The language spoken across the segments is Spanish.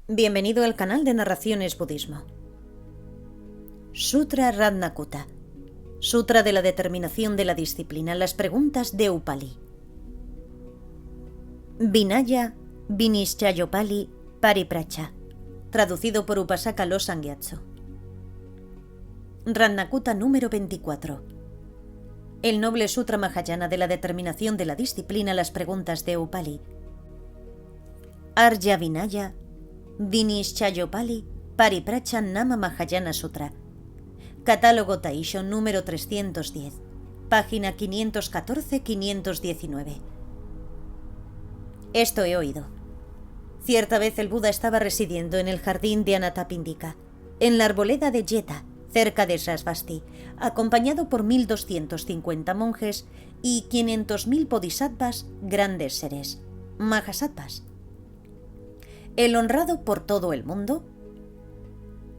Bienvenido al canal de Narraciones Budismo. Sutra Ratnakuta. Sutra de la determinación de la disciplina. Las preguntas de Upali. Vinaya Vinischayopali Paripracha. Traducido por Upasaka Losangyatso. Ratnakuta número 24. El noble Sutra Mahayana de la determinación de la disciplina. Las preguntas de Upali. Arya Vinaya Vinischayopali Paripracha Nama Mahayana Sutra. Catálogo Taisho número 310. Página 514-519. Esto he oído. Cierta vez el Buda estaba residiendo en el jardín de Anathapindika, en la arboleda de Jeta, cerca de Srasvasti, acompañado por 1250 monjes y 500.000 bodhisattvas, grandes seres, mahasattvas. El honrado por todo el mundo.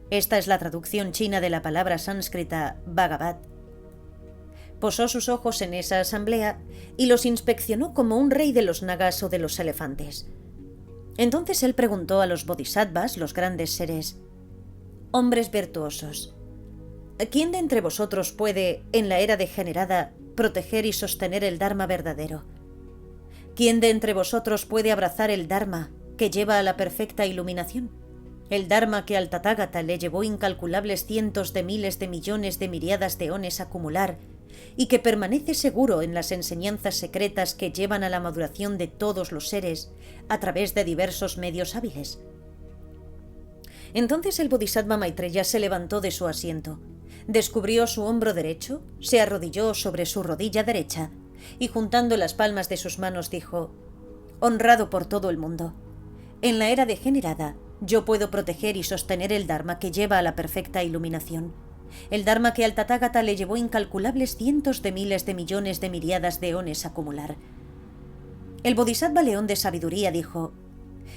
Esta es la traducción china de la palabra sánscrita Bhagavat. Posó sus ojos en esa asamblea y los inspeccionó como un rey de los nagas o de los elefantes. Entonces él preguntó a los bodhisattvas, los grandes seres: hombres virtuosos, ¿quién de entre vosotros puede, en la era degenerada, proteger y sostener el Dharma verdadero? ¿Quién de entre vosotros puede abrazar el Dharma que lleva a la perfecta iluminación? El Dharma que al Tathagata le llevó incalculables cientos de miles de millones de miriadas de eones acumular y que permanece seguro en las enseñanzas secretas que llevan a la maduración de todos los seres a través de diversos medios hábiles. Entonces el Bodhisattva Maitreya se levantó de su asiento, descubrió su hombro derecho, se arrodilló sobre su rodilla derecha y juntando las palmas de sus manos dijo: honrado por todo el mundo, en la era degenerada, yo puedo proteger y sostener el Dharma que lleva a la perfecta iluminación. El Dharma que al Tathagata le llevó incalculables cientos de miles de millones de miriadas de eones acumular. El Bodhisattva León de Sabiduría dijo: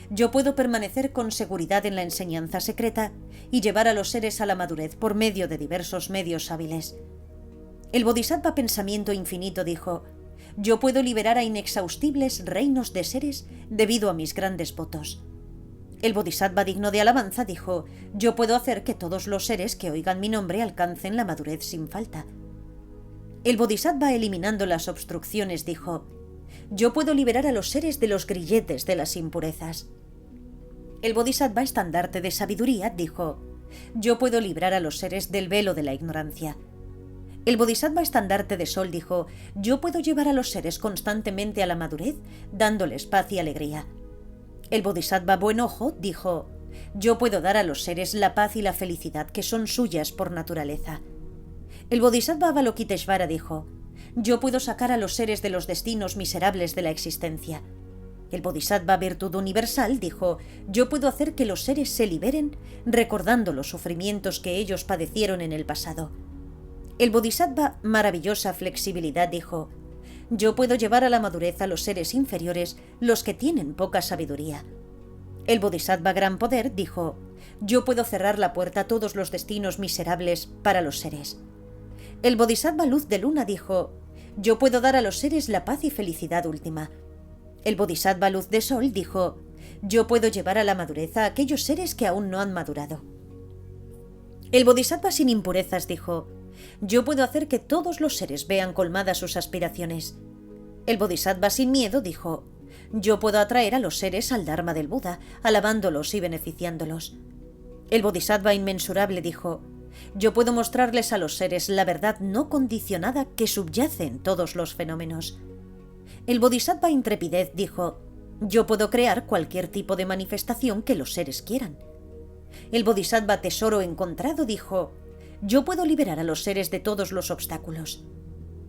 yo puedo permanecer con seguridad en la enseñanza secreta y llevar a los seres a la madurez por medio de diversos medios hábiles. El Bodhisattva Pensamiento Infinito dijo: yo puedo liberar a inexhaustibles reinos de seres debido a mis grandes votos. El Bodhisattva Digno de Alabanza dijo: yo puedo hacer que todos los seres que oigan mi nombre alcancen la madurez sin falta. El Bodhisattva Eliminando las obstrucciones dijo: yo puedo liberar a los seres de los grilletes de las impurezas. El Bodhisattva Estandarte de Sabiduría dijo: yo puedo librar a los seres del velo de la ignorancia. El Bodhisattva Estandarte de Sol dijo: yo puedo llevar a los seres constantemente a la madurez, dándoles paz y alegría. El Bodhisattva Buen Ojo dijo: yo puedo dar a los seres la paz y la felicidad que son suyas por naturaleza. El Bodhisattva Avalokiteshvara dijo: yo puedo sacar a los seres de los destinos miserables de la existencia. El Bodhisattva Virtud Universal dijo: yo puedo hacer que los seres se liberen recordando los sufrimientos que ellos padecieron en el pasado. El Bodhisattva Maravillosa Flexibilidad dijo: yo puedo llevar a la madurez a los seres inferiores, los que tienen poca sabiduría. El Bodhisattva Gran Poder dijo: yo puedo cerrar la puerta a todos los destinos miserables para los seres. El Bodhisattva Luz de Luna dijo: yo puedo dar a los seres la paz y felicidad última. El Bodhisattva Luz de Sol dijo: yo puedo llevar a la madurez a aquellos seres que aún no han madurado. El Bodhisattva Sin Impurezas dijo: yo puedo hacer que todos los seres vean colmadas sus aspiraciones. El Bodhisattva Sin Miedo dijo: yo puedo atraer a los seres al Dharma del Buda, alabándolos y beneficiándolos. El Bodhisattva Inmensurable dijo: yo puedo mostrarles a los seres la verdad no condicionada que subyace en todos los fenómenos. El Bodhisattva Intrepidez dijo: yo puedo crear cualquier tipo de manifestación que los seres quieran. El Bodhisattva Tesoro Encontrado dijo: yo puedo liberar a los seres de todos los obstáculos.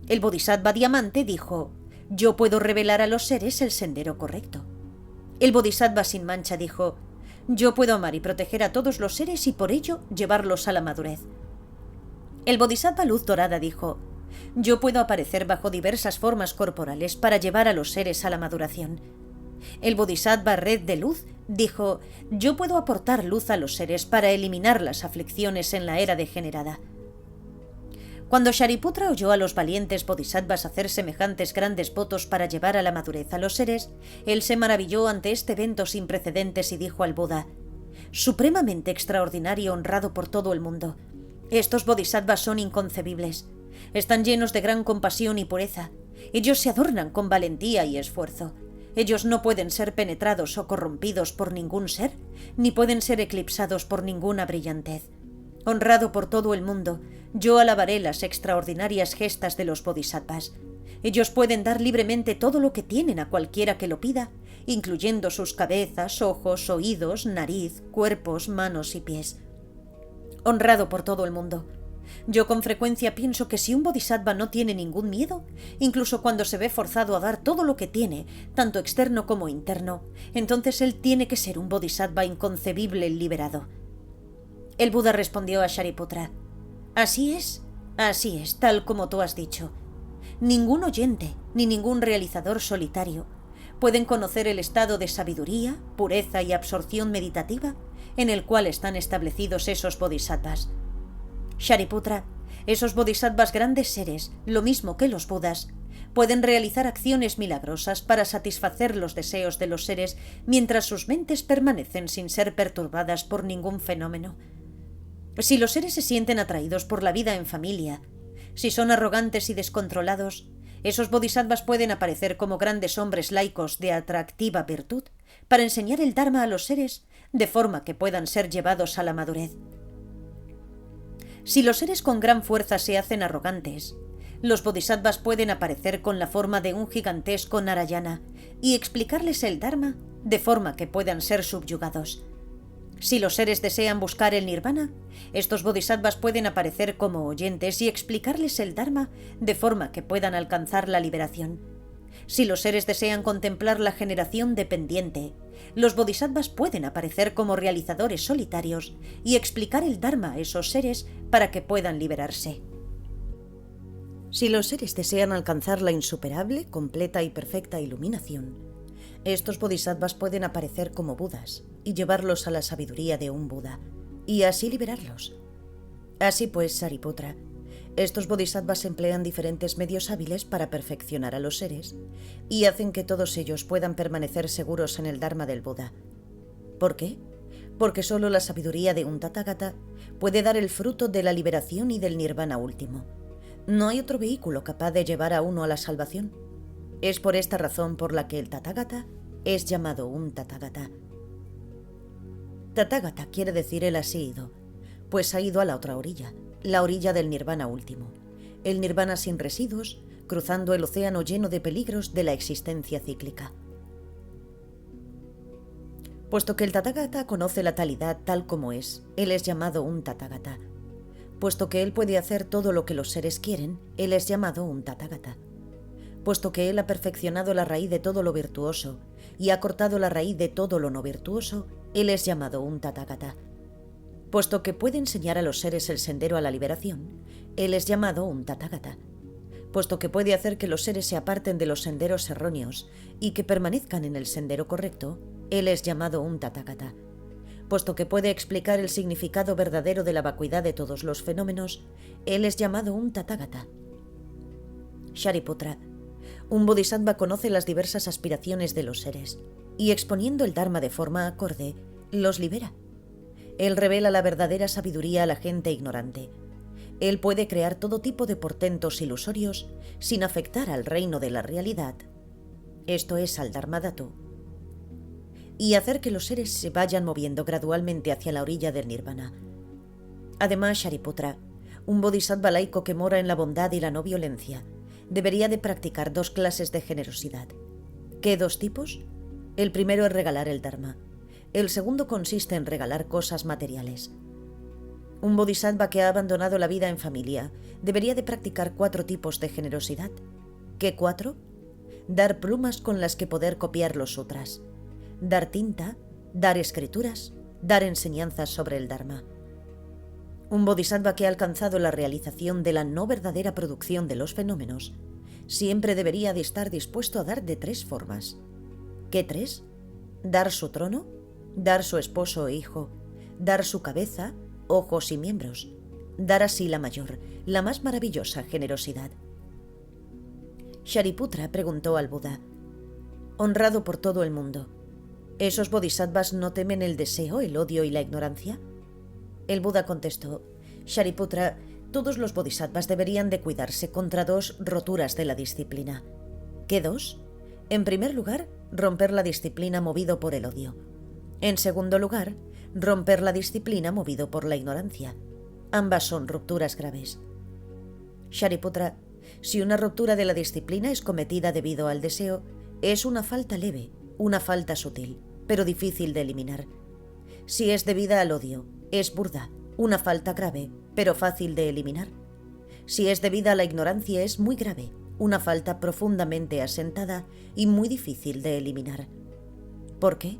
El Bodhisattva Diamante dijo: yo puedo revelar a los seres el sendero correcto. El Bodhisattva Sin Mancha dijo: yo puedo amar y proteger a todos los seres y por ello llevarlos a la madurez. El Bodhisattva Luz Dorada dijo: yo puedo aparecer bajo diversas formas corporales para llevar a los seres a la maduración. El Bodhisattva Red de Luz dijo: yo puedo aportar luz a los seres para eliminar las aflicciones en la era degenerada. Cuando Shariputra oyó a los valientes bodhisattvas hacer semejantes grandes votos para llevar a la madurez a los seres, él se maravilló ante este evento sin precedentes y dijo al Buda: supremamente extraordinario, honrado por todo el mundo. Estos bodhisattvas son inconcebibles. Están llenos de gran compasión y pureza. Ellos se adornan con valentía y esfuerzo. Ellos no pueden ser penetrados o corrompidos por ningún ser, ni pueden ser eclipsados por ninguna brillantez. Honrado por todo el mundo, yo alabaré las extraordinarias gestas de los bodhisattvas. Ellos pueden dar libremente todo lo que tienen a cualquiera que lo pida, incluyendo sus cabezas, ojos, oídos, nariz, cuerpos, manos y pies. Honrado por todo el mundo. Yo con frecuencia pienso que si un bodhisattva no tiene ningún miedo, incluso cuando se ve forzado a dar todo lo que tiene, tanto externo como interno, entonces él tiene que ser un bodhisattva inconcebible y liberado. El Buda respondió a Shariputra: así es, tal como tú has dicho. Ningún oyente, ni ningún realizador solitario pueden conocer el estado de sabiduría, pureza y absorción meditativa en el cual están establecidos esos bodhisattvas. Shariputra, esos bodhisattvas, grandes seres, lo mismo que los Budas, pueden realizar acciones milagrosas para satisfacer los deseos de los seres mientras sus mentes permanecen sin ser perturbadas por ningún fenómeno. Si los seres se sienten atraídos por la vida en familia, si son arrogantes y descontrolados, esos bodhisattvas pueden aparecer como grandes hombres laicos de atractiva virtud para enseñar el Dharma a los seres de forma que puedan ser llevados a la madurez. Si los seres con gran fuerza se hacen arrogantes, los bodhisattvas pueden aparecer con la forma de un gigantesco Narayana y explicarles el Dharma de forma que puedan ser subyugados. Si los seres desean buscar el nirvana, estos bodhisattvas pueden aparecer como oyentes y explicarles el Dharma de forma que puedan alcanzar la liberación. Si los seres desean contemplar la generación dependiente, los bodhisattvas pueden aparecer como realizadores solitarios y explicar el Dharma a esos seres para que puedan liberarse. Si los seres desean alcanzar la insuperable, completa y perfecta iluminación, estos bodhisattvas pueden aparecer como Budas y llevarlos a la sabiduría de un Buda, y así liberarlos. Así pues, Sariputra, estos bodhisattvas emplean diferentes medios hábiles para perfeccionar a los seres y hacen que todos ellos puedan permanecer seguros en el Dharma del Buda. ¿Por qué? Porque solo la sabiduría de un Tathagata puede dar el fruto de la liberación y del nirvana último. No hay otro vehículo capaz de llevar a uno a la salvación. Es por esta razón por la que el Tathagata es llamado un Tathagata. Tathagata quiere decir el asido, pues ha ido a la otra orilla, la orilla del nirvana último, el nirvana sin residuos, cruzando el océano lleno de peligros de la existencia cíclica. Puesto que el Tathagata conoce la talidad tal como es, él es llamado un Tathagata. Puesto que él puede hacer todo lo que los seres quieren, él es llamado un Tathagata. Puesto que él ha perfeccionado la raíz de todo lo virtuoso y ha cortado la raíz de todo lo no virtuoso, él es llamado un Tathagata. Puesto que puede enseñar a los seres el sendero a la liberación, él es llamado un Tathagata. Puesto que puede hacer que los seres se aparten de los senderos erróneos y que permanezcan en el sendero correcto, él es llamado un Tathagata. Puesto que puede explicar el significado verdadero de la vacuidad de todos los fenómenos, él es llamado un Tathagata. Shariputra, un bodhisattva conoce las diversas aspiraciones de los seres y, exponiendo el Dharma de forma acorde, los libera. Él revela la verdadera sabiduría a la gente ignorante. Él puede crear todo tipo de portentos ilusorios sin afectar al reino de la realidad, esto es al Dharmadhatu, y hacer que los seres se vayan moviendo gradualmente hacia la orilla del nirvana. Además, Shariputra, un bodhisattva laico que mora en la bondad y la no violencia, debería de practicar dos clases de generosidad. ¿Qué dos tipos? El primero es regalar el Dharma. El segundo consiste en regalar cosas materiales. Un bodhisattva que ha abandonado la vida en familia debería de practicar 4 tipos de generosidad. ¿Qué 4? Dar plumas con las que poder copiar los sutras, dar tinta, dar escrituras, dar enseñanzas sobre el Dharma. Un bodhisattva que ha alcanzado la realización de la no verdadera producción de los fenómenos siempre debería de estar dispuesto a dar de 3 formas. ¿Qué 3? Dar su trono, dar su esposo e hijo, dar su cabeza, ojos y miembros, dar así la mayor, la más maravillosa generosidad. Shariputra preguntó al Buda: honrado por todo el mundo, ¿Esos bodhisattvas no temen el deseo, el odio y la ignorancia? El Buda contestó: Shariputra, todos los bodhisattvas deberían de cuidarse contra dos roturas de la disciplina. ¿Qué dos? En primer lugar, romper la disciplina movido por el odio. En segundo lugar, romper la disciplina movido por la ignorancia. Ambas son rupturas graves. Shariputra, si una ruptura de la disciplina es cometida debido al deseo, es una falta leve, una falta sutil, pero difícil de eliminar. Si es debida al odio, es burda, una falta grave, pero fácil de eliminar. Si es debida a la ignorancia, es muy grave, una falta profundamente asentada y muy difícil de eliminar. ¿Por qué?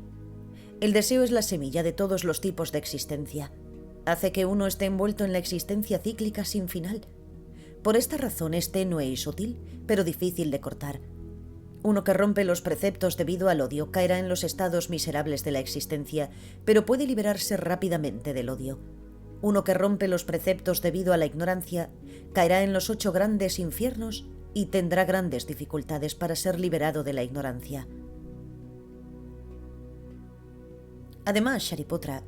El deseo es la semilla de todos los tipos de existencia. Hace que uno esté envuelto en la existencia cíclica sin final. Por esta razón es tenue y sutil, pero difícil de cortar. Uno que rompe los preceptos debido al odio caerá en los estados miserables de la existencia, pero puede liberarse rápidamente del odio. Uno que rompe los preceptos debido a la ignorancia caerá en los 8 grandes infiernos y tendrá grandes dificultades para ser liberado de la ignorancia. Además, Shariputra,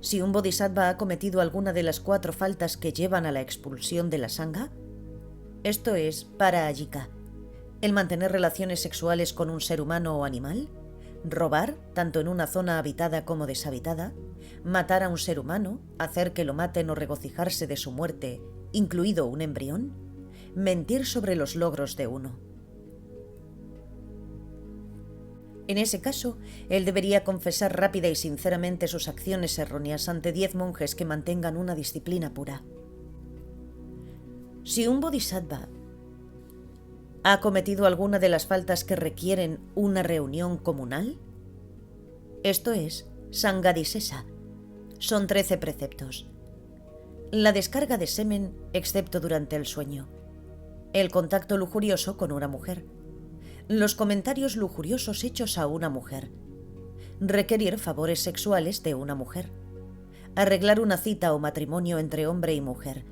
si un bodhisattva ha cometido alguna de las 4 faltas que llevan a la expulsión de la sangha, esto es, parayika, el mantener relaciones sexuales con un ser humano o animal, robar, tanto en una zona habitada como deshabitada, matar a un ser humano, hacer que lo maten o regocijarse de su muerte, incluido un embrión, mentir sobre los logros de uno. En ese caso, él debería confesar rápida y sinceramente sus acciones erróneas ante 10 monjes que mantengan una disciplina pura. Si un bodhisattva ha cometido alguna de las faltas que requieren una reunión comunal, esto es, sanghadisesa, son 13 preceptos. La descarga de semen, excepto durante el sueño. El contacto lujurioso con una mujer. Los comentarios lujuriosos hechos a una mujer. Requerir favores sexuales de una mujer. Arreglar una cita o matrimonio entre hombre y mujer.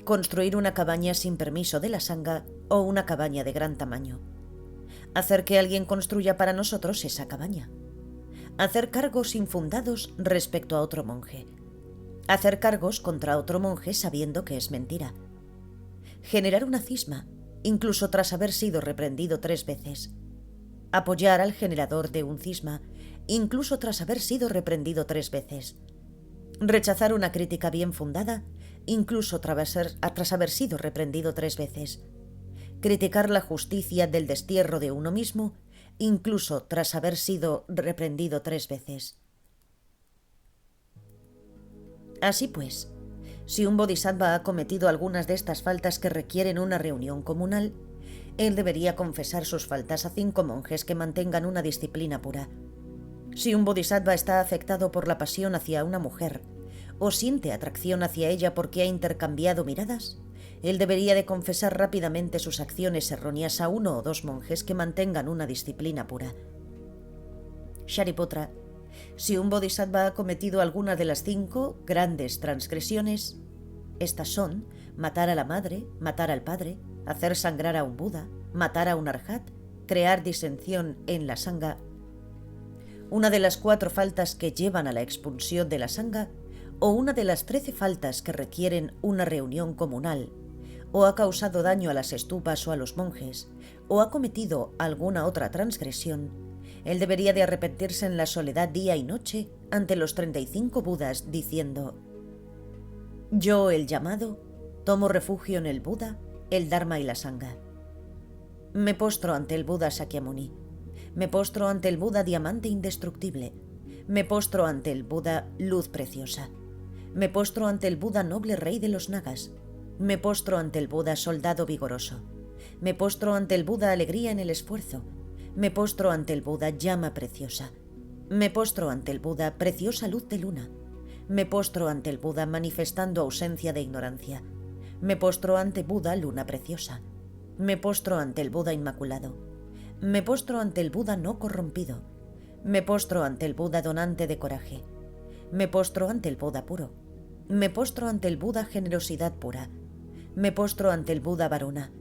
Construir una cabaña sin permiso de la sangha o una cabaña de gran tamaño. Hacer que alguien construya para nosotros esa cabaña. Hacer cargos infundados respecto a otro monje. Hacer cargos contra otro monje sabiendo que es mentira. Generar una cisma, incluso tras haber sido reprendido 3 veces. Apoyar al generador de un cisma, incluso tras haber sido reprendido 3 veces. Rechazar una crítica bien fundada, incluso tras haber sido reprendido 3 veces. Criticar la justicia del destierro de uno mismo, incluso tras haber sido reprendido 3 veces. Así pues, si un bodhisattva ha cometido algunas de estas faltas que requieren una reunión comunal, él debería confesar sus faltas a 5 monjes que mantengan una disciplina pura. Si un bodhisattva está afectado por la pasión hacia una mujer, o siente atracción hacia ella porque ha intercambiado miradas, él debería de confesar rápidamente sus acciones erróneas a 1 o 2 monjes que mantengan una disciplina pura. Shariputra, si un bodhisattva ha cometido alguna de las 5 grandes transgresiones, estas son matar a la madre, matar al padre, hacer sangrar a un Buda, matar a un arhat, crear disensión en la sangha, una de las 4 faltas que llevan a la expulsión de la sangha, o una de las 13 faltas que requieren una reunión comunal, o ha causado daño a las estupas o a los monjes, o ha cometido alguna otra transgresión, él debería de arrepentirse en la soledad día y noche ante los 35 Budas, diciendo: yo, el llamado, tomo refugio en el Buda, el Dharma y la Sangha. Me postro ante el Buda Sakyamuni. Me postro ante el Buda diamante indestructible. Me postro ante el Buda luz preciosa. Me postro ante el Buda noble rey de los Nagas. Me postro ante el Buda soldado vigoroso. Me postro ante el Buda alegría en el esfuerzo. Me postro ante el Buda llama preciosa. Me postro ante el Buda preciosa luz de luna. Me postro ante el Buda manifestando ausencia de ignorancia. Me postro ante Buda luna preciosa. Me postro ante el Buda inmaculado. Me postro ante el Buda no corrompido. Me postro ante el Buda donante de coraje. Me postro ante el Buda puro. Me postro ante el Buda generosidad pura. Me postro ante el Buda Varuna.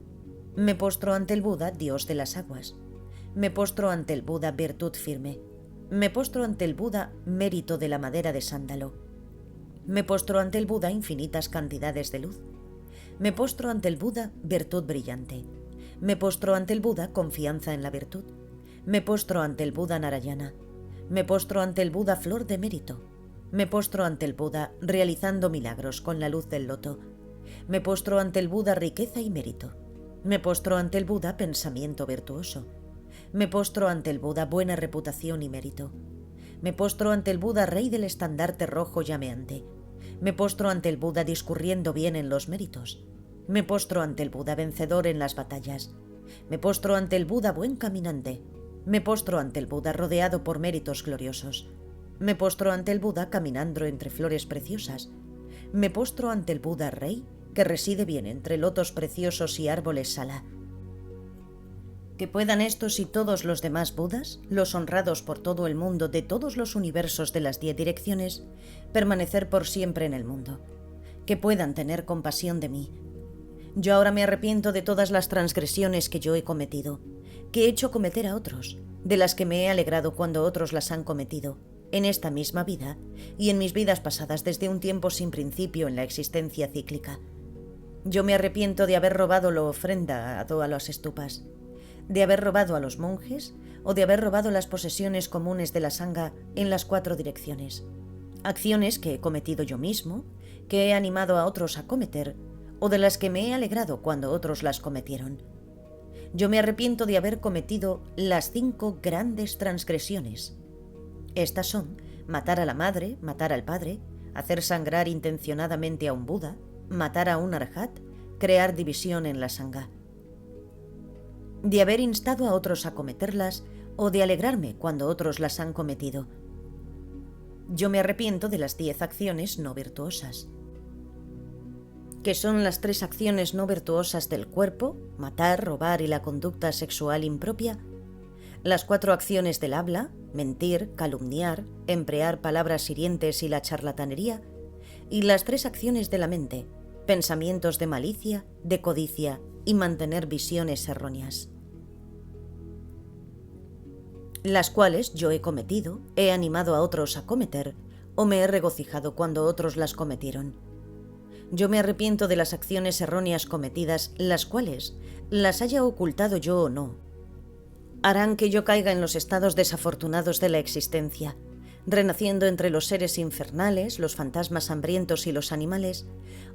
Me postro ante el Buda Dios de las aguas. Me postro ante el Buda virtud firme. Me postro ante el Buda, mérito de la madera de sándalo. Me postro ante el Buda, infinitas cantidades de luz. Me postro ante el Buda, virtud brillante. Me postro ante el Buda, confianza en la virtud. Me postro ante el Buda, Narayana. Me postro ante el Buda, flor de mérito. Me postro ante el Buda, realizando milagros con la luz del loto. Me postro ante el Buda, riqueza y mérito. Me postro ante el Buda, pensamiento virtuoso. Me postro ante el Buda, buena reputación y mérito. Me postro ante el Buda, rey del estandarte rojo llameante. Me postro ante el Buda, discurriendo bien en los méritos. Me postro ante el Buda, vencedor en las batallas. Me postro ante el Buda, buen caminante. Me postro ante el Buda, rodeado por méritos gloriosos. Me postro ante el Buda, caminando entre flores preciosas. Me postro ante el Buda, rey, que reside bien entre lotos preciosos y árboles sala. Que puedan estos y todos los demás Budas, los honrados por todo el mundo de todos los universos de las 10 direcciones, permanecer por siempre en el mundo. Que puedan tener compasión de mí. Yo ahora me arrepiento de todas las transgresiones que yo he cometido, que he hecho cometer a otros, de las que me he alegrado cuando otros las han cometido, en esta misma vida y en mis vidas pasadas desde un tiempo sin principio en la existencia cíclica. Yo me arrepiento de haber robado lo ofrendado a las estupas, de haber robado a los monjes o de haber robado las posesiones comunes de la sangha en las 4 direcciones. Acciones que he cometido yo mismo, que he animado a otros a cometer o de las que me he alegrado cuando otros las cometieron. Yo me arrepiento de haber cometido las 5 grandes transgresiones. Estas son matar a la madre, matar al padre, hacer sangrar intencionadamente a un Buda, matar a un arhat, crear división en la sangha. De haber instado a otros a cometerlas o de alegrarme cuando otros las han cometido. Yo me arrepiento de las 10 acciones no virtuosas, que son las 3 acciones no virtuosas del cuerpo, matar, robar y la conducta sexual impropia, las 4 acciones del habla, mentir, calumniar, emplear palabras hirientes y la charlatanería, y las 3 acciones de la mente, pensamientos de malicia, de codicia y mantener visiones erróneas, las cuales yo he cometido, he animado a otros a cometer, o me he regocijado cuando otros las cometieron. Yo me arrepiento de las acciones erróneas cometidas, las cuales, las haya ocultado yo o no, harán que yo caiga en los estados desafortunados de la existencia, renaciendo entre los seres infernales, los fantasmas hambrientos y los animales,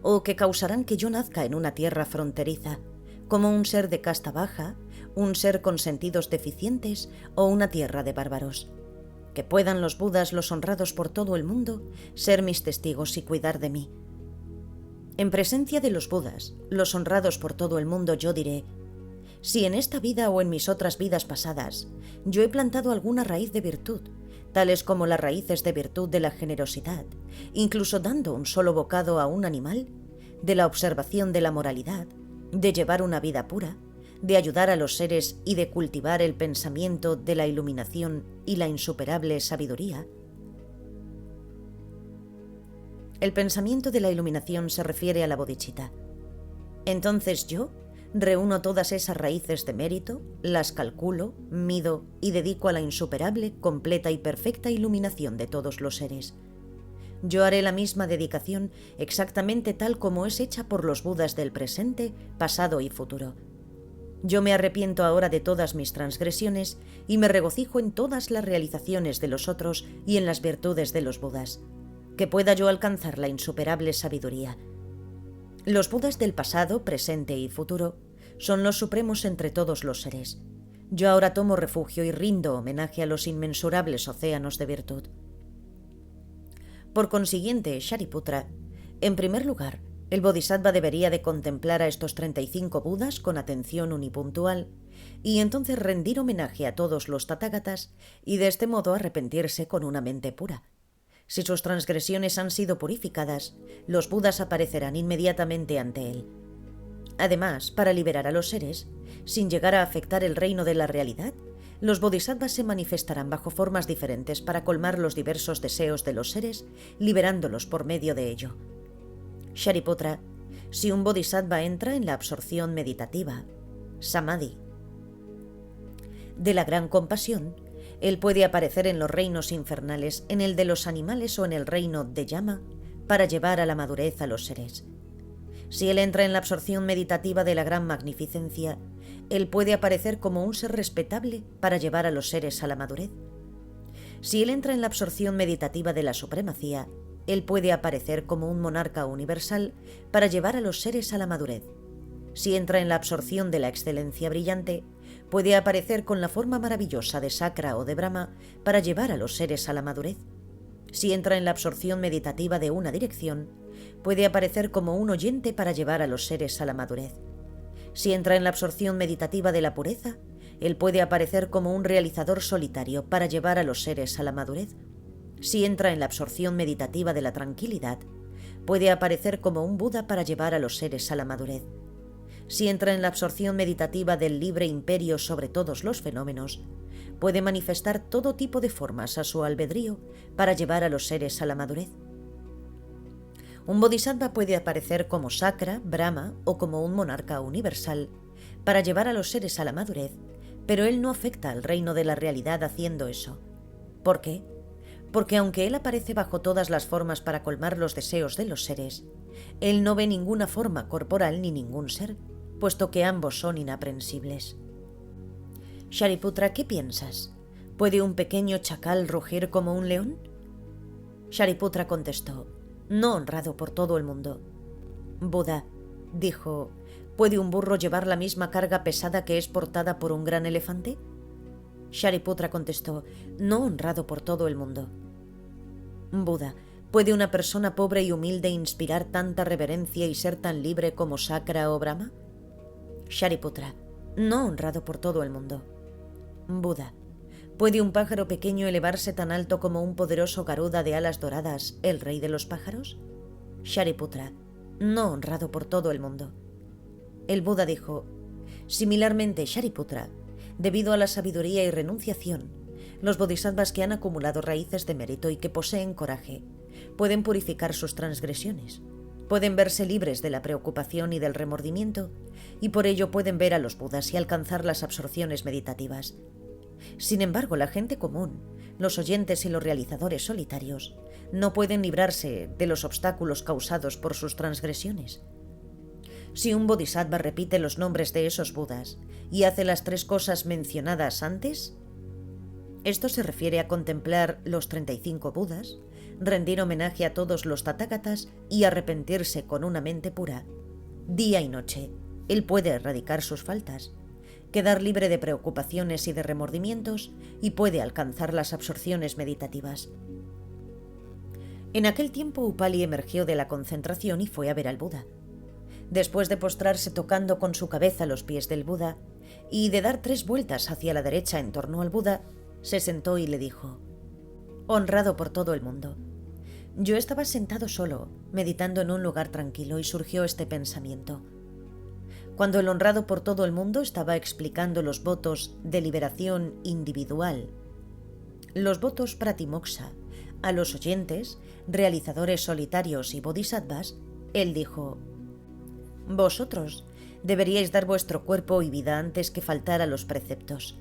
o que causarán que yo nazca en una tierra fronteriza, como un ser de casta baja, un ser con sentidos deficientes o una tierra de bárbaros. Que puedan los Budas, los honrados por todo el mundo, ser mis testigos y cuidar de mí. En presencia de los Budas, los honrados por todo el mundo, yo diré: si en esta vida o en mis otras vidas pasadas yo he plantado alguna raíz de virtud, tales como las raíces de virtud de la generosidad, incluso dando un solo bocado a un animal, de la observación de la moralidad, de llevar una vida pura, de ayudar a los seres y de cultivar el pensamiento de la iluminación y la insuperable sabiduría. El pensamiento de la iluminación se refiere a la bodhicitta. Entonces yo reúno todas esas raíces de mérito, las calculo, mido y dedico a la insuperable, completa y perfecta iluminación de todos los seres. Yo haré la misma dedicación exactamente tal como es hecha por los Budas del presente, pasado y futuro. Yo me arrepiento ahora de todas mis transgresiones y me regocijo en todas las realizaciones de los otros y en las virtudes de los Budas, que pueda yo alcanzar la insuperable sabiduría. Los Budas del pasado, presente y futuro son los supremos entre todos los seres. Yo ahora tomo refugio y rindo homenaje a los inmensurables océanos de virtud. Por consiguiente, Shariputra, en primer lugar, el Bodhisattva debería de contemplar a estos 35 Budas con atención unipuntual y entonces rendir homenaje a todos los Tathagatas y de este modo arrepentirse con una mente pura. Si sus transgresiones han sido purificadas, los Budas aparecerán inmediatamente ante él. Además, para liberar a los seres, sin llegar a afectar el reino de la realidad, los bodhisattvas se manifestarán bajo formas diferentes para colmar los diversos deseos de los seres, liberándolos por medio de ello. Shariputra, si un bodhisattva entra en la absorción meditativa, samadhi, de la gran compasión, Él puede aparecer en los reinos infernales, en el de los animales o en el reino de llama, para llevar a la madurez a los seres. Si él entra en la absorción meditativa de la gran magnificencia, él puede aparecer como un ser respetable para llevar a los seres a la madurez. Si él entra en la absorción meditativa de la supremacía, él puede aparecer como un monarca universal para llevar a los seres a la madurez. Si entra en la absorción de la excelencia brillante, puede aparecer con la forma maravillosa de Sakra o de Brahma para llevar a los seres a la madurez. Si entra en la absorción meditativa de una dirección, puede aparecer como un oyente para llevar a los seres a la madurez. Si entra en la absorción meditativa de la pureza, él puede aparecer como un realizador solitario para llevar a los seres a la madurez. Si entra en la absorción meditativa de la tranquilidad, puede aparecer como un Buda para llevar a los seres a la madurez. Si entra en la absorción meditativa del libre imperio sobre todos los fenómenos, puede manifestar todo tipo de formas a su albedrío para llevar a los seres a la madurez. Un bodhisattva puede aparecer como Sakra, Brahma o como un monarca universal para llevar a los seres a la madurez, pero él no afecta al reino de la realidad haciendo eso. ¿Por qué? Porque aunque él aparece bajo todas las formas para colmar los deseos de los seres, él no ve ninguna forma corporal ni ningún ser, puesto que ambos son inaprensibles. Shariputra, ¿qué piensas? ¿Puede un pequeño chacal rugir como un león? Shariputra contestó: no honrado por todo el mundo. Buda dijo: ¿puede un burro llevar la misma carga pesada que es portada por un gran elefante? Shariputra contestó: no honrado por todo el mundo. Buda: ¿puede una persona pobre y humilde inspirar tanta reverencia y ser tan libre como Sakra o Brahma? Shariputra: no honrado por todo el mundo. Buda: ¿puede un pájaro pequeño elevarse tan alto como un poderoso Garuda de alas doradas, el rey de los pájaros? Shariputra: no honrado por todo el mundo. El Buda dijo: similarmente, Shariputra, debido a la sabiduría y renunciación, los bodhisattvas que han acumulado raíces de mérito y que poseen coraje pueden purificar sus transgresiones, pueden verse libres de la preocupación y del remordimiento, y por ello pueden ver a los Budas y alcanzar las absorciones meditativas. Sin embargo, la gente común, los oyentes y los realizadores solitarios, no pueden librarse de los obstáculos causados por sus transgresiones. Si un bodhisattva repite los nombres de esos Budas y hace las 3 cosas mencionadas antes, esto se refiere a contemplar los 35 Budas, rendir homenaje a todos los Tathagatas y arrepentirse con una mente pura, día y noche, él puede erradicar sus faltas, quedar libre de preocupaciones y de remordimientos y puede alcanzar las absorciones meditativas. En aquel tiempo Upali emergió de la concentración y fue a ver al Buda. Después de postrarse tocando con su cabeza los pies del Buda y de dar 3 vueltas hacia la derecha en torno al Buda, se sentó y le dijo: honrado por todo el mundo. Yo estaba sentado solo, meditando en un lugar tranquilo, y surgió este pensamiento. Cuando el honrado por todo el mundo estaba explicando los votos de liberación individual, los votos pratimoksha, a los oyentes, realizadores solitarios y bodhisattvas, él dijo: vosotros deberíais dar vuestro cuerpo y vida antes que faltar a los preceptos.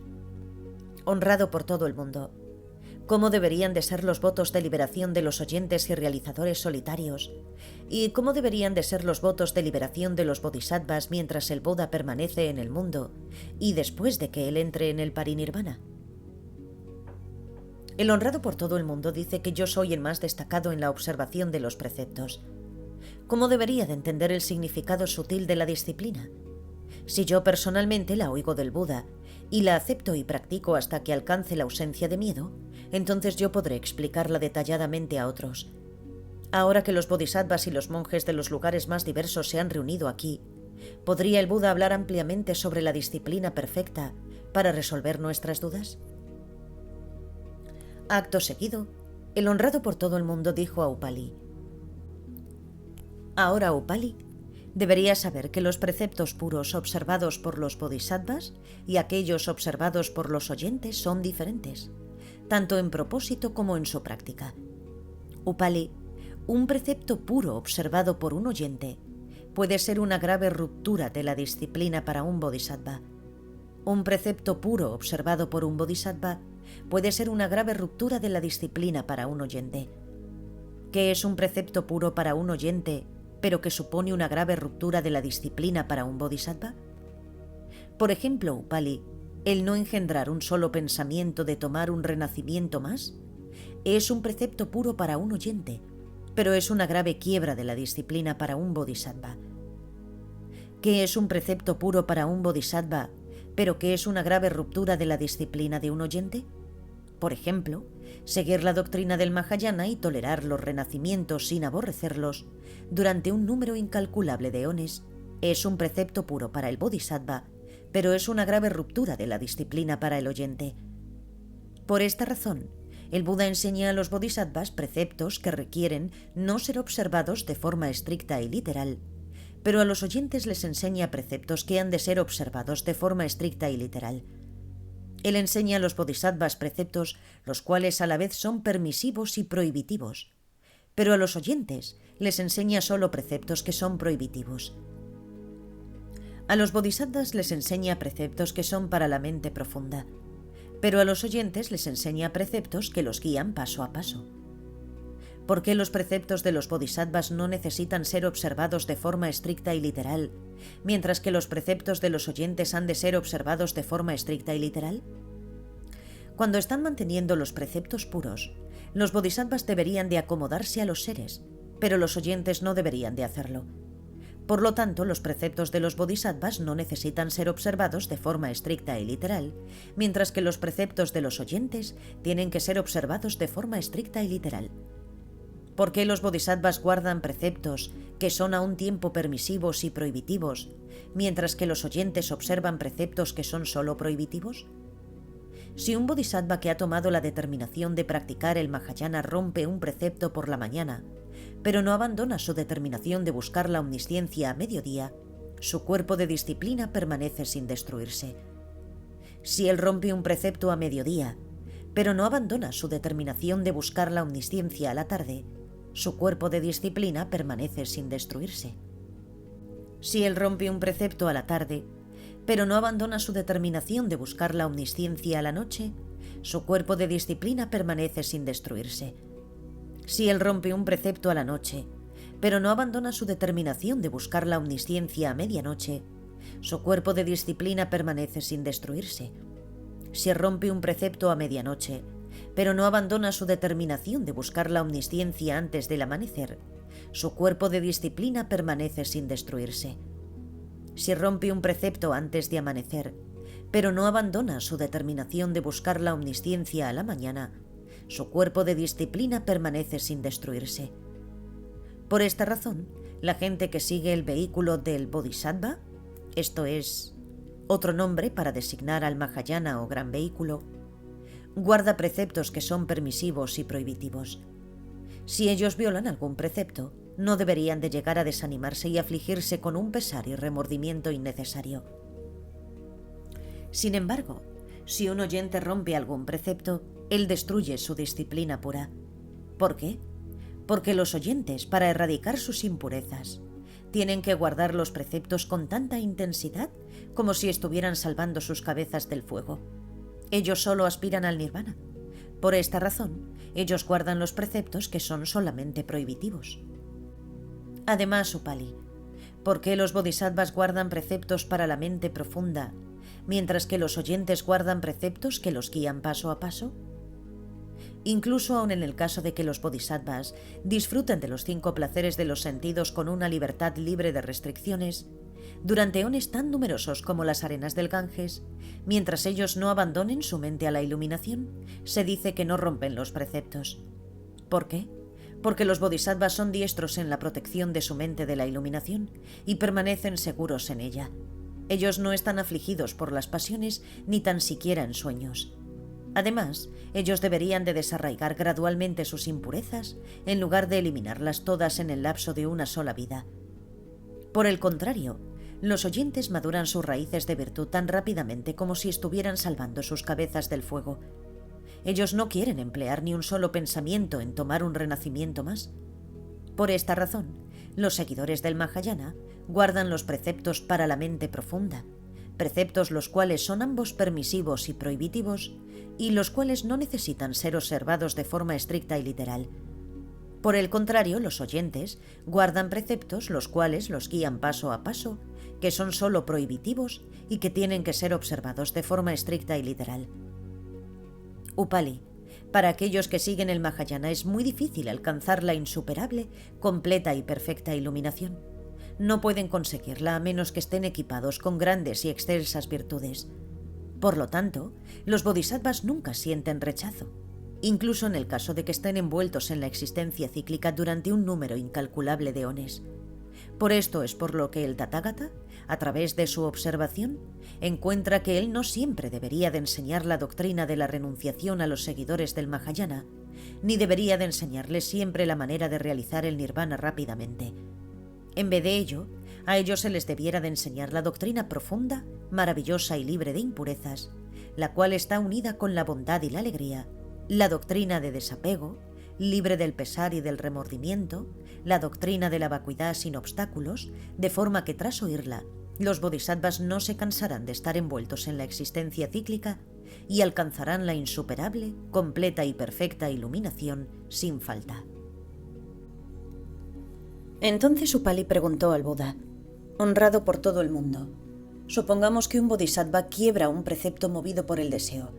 Honrado por todo el mundo. ¿Cómo deberían de ser los votos de liberación de los oyentes y realizadores solitarios? ¿Y cómo deberían de ser los votos de liberación de los bodhisattvas mientras el Buda permanece en el mundo y después de que él entre en el parinirvana? El honrado por todo el mundo dice que yo soy el más destacado en la observación de los preceptos. ¿Cómo debería de entender el significado sutil de la disciplina? Si yo personalmente la oigo del Buda y la acepto y practico hasta que alcance la ausencia de miedo, entonces yo podré explicarla detalladamente a otros. Ahora que los bodhisattvas y los monjes de los lugares más diversos se han reunido aquí, ¿podría el Buda hablar ampliamente sobre la disciplina perfecta para resolver nuestras dudas? Acto seguido, el honrado por todo el mundo dijo a Upali: ahora, Upali, deberías saber que los preceptos puros observados por los bodhisattvas y aquellos observados por los oyentes son diferentes, tanto en propósito como en su práctica. Upali, un precepto puro observado por un oyente puede ser una grave ruptura de la disciplina para un bodhisattva. Un precepto puro observado por un bodhisattva puede ser una grave ruptura de la disciplina para un oyente. ¿Qué es un precepto puro para un oyente, pero que supone una grave ruptura de la disciplina para un bodhisattva? Por ejemplo, Upali, el no engendrar un solo pensamiento de tomar un renacimiento más, es un precepto puro para un oyente, pero es una grave quiebra de la disciplina para un bodhisattva. ¿Qué es un precepto puro para un bodhisattva, pero que es una grave ruptura de la disciplina de un oyente? Por ejemplo, seguir la doctrina del Mahayana y tolerar los renacimientos sin aborrecerlos durante un número incalculable de eones es un precepto puro para el bodhisattva, pero es una grave ruptura de la disciplina para el oyente. Por esta razón, el Buda enseña a los bodhisattvas preceptos que requieren no ser observados de forma estricta y literal, pero a los oyentes les enseña preceptos que han de ser observados de forma estricta y literal. Él enseña a los bodhisattvas preceptos los cuales a la vez son permisivos y prohibitivos, pero a los oyentes les enseña solo preceptos que son prohibitivos. A los bodhisattvas les enseña preceptos que son para la mente profunda, pero a los oyentes les enseña preceptos que los guían paso a paso. ¿Por qué los preceptos de los bodhisattvas no necesitan ser observados de forma estricta y literal, mientras que los preceptos de los oyentes han de ser observados de forma estricta y literal? Cuando están manteniendo los preceptos puros, los bodhisattvas deberían de acomodarse a los seres, pero los oyentes no deberían de hacerlo. Por lo tanto, los preceptos de los bodhisattvas no necesitan ser observados de forma estricta y literal, mientras que los preceptos de los oyentes tienen que ser observados de forma estricta y literal. ¿Por qué los bodhisattvas guardan preceptos que son a un tiempo permisivos y prohibitivos, mientras que los oyentes observan preceptos que son solo prohibitivos? Si un bodhisattva que ha tomado la determinación de practicar el Mahayana rompe un precepto por la mañana, pero no abandona su determinación de buscar la omnisciencia a mediodía, su cuerpo de disciplina permanece sin destruirse. Si él rompe un precepto a mediodía, pero no abandona su determinación de buscar la omnisciencia a la tarde, su cuerpo de disciplina permanece sin destruirse. Si él rompe un precepto a la tarde, pero no abandona su determinación de buscar la omnisciencia a la noche, su cuerpo de disciplina permanece sin destruirse. Si él rompe un precepto a la noche, pero no abandona su determinación de buscar la omnisciencia a medianoche, su cuerpo de disciplina permanece sin destruirse. Si rompe un precepto a medianoche, pero no abandona su determinación de buscar la omnisciencia antes del amanecer, su cuerpo de disciplina permanece sin destruirse. Si rompe un precepto antes de amanecer, pero no abandona su determinación de buscar la omnisciencia a la mañana, su cuerpo de disciplina permanece sin destruirse. Por esta razón, la gente que sigue el vehículo del Bodhisattva, esto es, otro nombre para designar al Mahayana o gran vehículo, guarda preceptos que son permisivos y prohibitivos. Si ellos violan algún precepto, no deberían de llegar a desanimarse y afligirse con un pesar y remordimiento innecesario. Sin embargo, si un oyente rompe algún precepto, él destruye su disciplina pura. ¿Por qué? Porque los oyentes, para erradicar sus impurezas, tienen que guardar los preceptos con tanta intensidad como si estuvieran salvando sus cabezas del fuego. Ellos solo aspiran al nirvana. Por esta razón, ellos guardan los preceptos que son solamente prohibitivos. Además, Upali, ¿por qué los bodhisattvas guardan preceptos para la mente profunda, mientras que los oyentes guardan preceptos que los guían paso a paso? Incluso aun en el caso de que los bodhisattvas disfruten de los 5 placeres de los sentidos con una libertad libre de restricciones, durante eones tan numerosos como las arenas del Ganges, mientras ellos no abandonen su mente a la iluminación, se dice que no rompen los preceptos. ¿Por qué? Porque los bodhisattvas son diestros en la protección de su mente de la iluminación y permanecen seguros en ella. Ellos no están afligidos por las pasiones ni tan siquiera en sueños. Además, ellos deberían de desarraigar gradualmente sus impurezas en lugar de eliminarlas todas en el lapso de una sola vida. Por el contrario, los oyentes maduran sus raíces de virtud tan rápidamente como si estuvieran salvando sus cabezas del fuego. Ellos no quieren emplear ni un solo pensamiento en tomar un renacimiento más. Por esta razón, los seguidores del Mahayana guardan los preceptos para la mente profunda, preceptos los cuales son ambos permisivos y prohibitivos, y los cuales no necesitan ser observados de forma estricta y literal. Por el contrario, los oyentes guardan preceptos los cuales los guían paso a paso, que son solo prohibitivos y que tienen que ser observados de forma estricta y literal. Upali. Para aquellos que siguen el Mahayana es muy difícil alcanzar la insuperable, completa y perfecta iluminación. No pueden conseguirla a menos que estén equipados con grandes y excelsas virtudes. Por lo tanto, los bodhisattvas nunca sienten rechazo, incluso en el caso de que estén envueltos en la existencia cíclica durante un número incalculable de eones. Por esto es por lo que el Tathagata, a través de su observación, encuentra que él no siempre debería de enseñar la doctrina de la renunciación a los seguidores del Mahayana, ni debería de enseñarles siempre la manera de realizar el nirvana rápidamente. En vez de ello, a ellos se les debiera de enseñar la doctrina profunda, maravillosa y libre de impurezas, la cual está unida con la bondad y la alegría, la doctrina de desapego, libre del pesar y del remordimiento, la doctrina de la vacuidad sin obstáculos, de forma que tras oírla, los bodhisattvas no se cansarán de estar envueltos en la existencia cíclica y alcanzarán la insuperable, completa y perfecta iluminación sin falta. Entonces Upali preguntó al Buda: honrado por todo el mundo, supongamos que un bodhisattva quiebra un precepto movido por el deseo,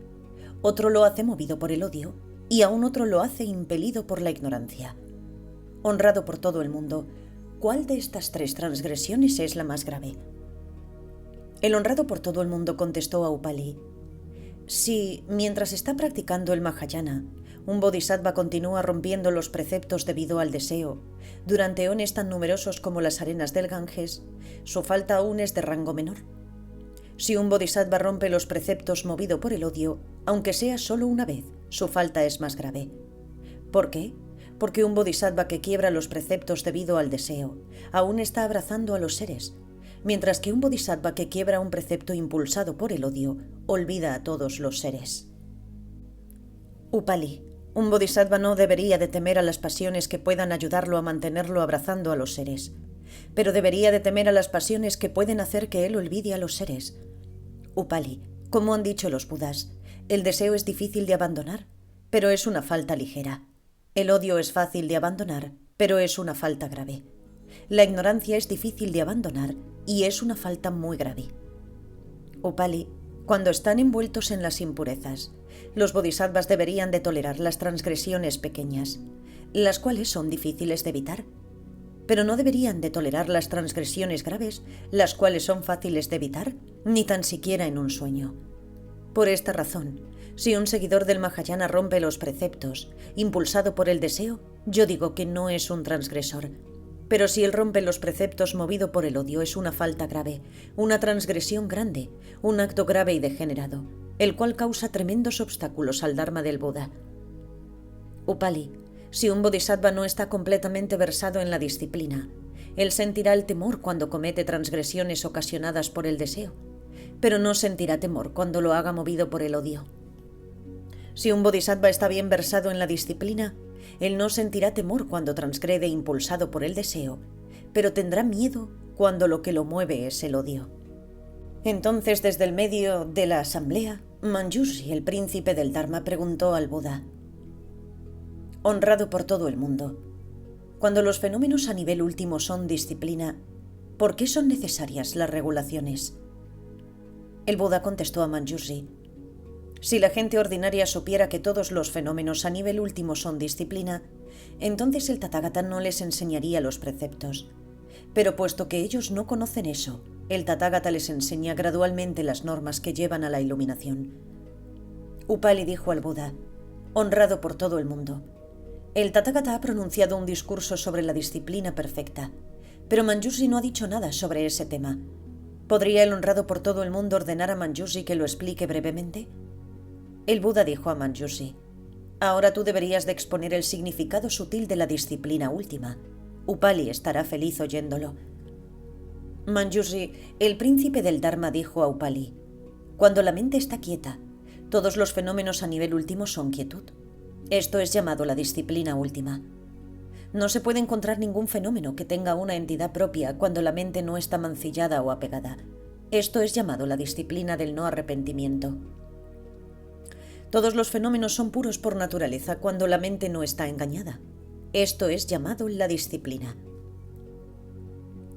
otro lo hace movido por el odio y aún otro lo hace impelido por la ignorancia. Honrado por todo el mundo, ¿cuál de estas tres transgresiones es la más grave? El honrado por todo el mundo contestó a Upali: si, mientras está practicando el Mahayana, un bodhisattva continúa rompiendo los preceptos debido al deseo, durante eones tan numerosos como las arenas del Ganges, su falta aún es de rango menor. Si un bodhisattva rompe los preceptos movido por el odio, aunque sea solo una vez, su falta es más grave. ¿Por qué? Porque un bodhisattva que quiebra los preceptos debido al deseo, aún está abrazando a los seres, mientras que un bodhisattva que quiebra un precepto impulsado por el odio, olvida a todos los seres. Upali. Un bodhisattva no debería de temer a las pasiones que puedan ayudarlo a mantenerlo abrazando a los seres, pero debería de temer a las pasiones que pueden hacer que él olvide a los seres. Upali, como han dicho los Budas, el deseo es difícil de abandonar, pero es una falta ligera. El odio es fácil de abandonar, pero es una falta grave. La ignorancia es difícil de abandonar y es una falta muy grave. Upali, cuando están envueltos en las impurezas, los bodhisattvas deberían de tolerar las transgresiones pequeñas, las cuales son difíciles de evitar, pero no deberían de tolerar las transgresiones graves, las cuales son fáciles de evitar, ni tan siquiera en un sueño. Por esta razón, si un seguidor del Mahayana rompe los preceptos, impulsado por el deseo, yo digo que no es un transgresor. Pero si él rompe los preceptos movido por el odio, es una falta grave, una transgresión grande, un acto grave y degenerado, el cual causa tremendos obstáculos al Dharma del Buda. Upali, si un bodhisattva no está completamente versado en la disciplina, él sentirá el temor cuando comete transgresiones ocasionadas por el deseo, pero no sentirá temor cuando lo haga movido por el odio. Si un bodhisattva está bien versado en la disciplina, él no sentirá temor cuando transgrede impulsado por el deseo, pero tendrá miedo cuando lo que lo mueve es el odio. Entonces, desde el medio de la asamblea, Manjushri, el príncipe del Dharma, preguntó al Buda: honrado por todo el mundo, cuando los fenómenos a nivel último son disciplina, ¿por qué son necesarias las regulaciones? El Buda contestó a Manjushri: si la gente ordinaria supiera que todos los fenómenos a nivel último son disciplina, entonces el Tathagata no les enseñaría los preceptos. Pero puesto que ellos no conocen eso, el Tathagata les enseña gradualmente las normas que llevan a la iluminación. Upali dijo al Buda: honrado por todo el mundo, el Tathagata ha pronunciado un discurso sobre la disciplina perfecta, pero Manjushri no ha dicho nada sobre ese tema. ¿Podría el honrado por todo el mundo ordenar a Manjushri que lo explique brevemente? El Buda dijo a Manjushri: ahora tú deberías de exponer el significado sutil de la disciplina última. Upali estará feliz oyéndolo. Manjushri, el príncipe del Dharma, dijo a Upali: cuando la mente está quieta, todos los fenómenos a nivel último son quietud. Esto es llamado la disciplina última. No se puede encontrar ningún fenómeno que tenga una entidad propia cuando la mente no está mancillada o apegada. Esto es llamado la disciplina del no arrepentimiento. Todos los fenómenos son puros por naturaleza cuando la mente no está engañada. Esto es llamado la disciplina.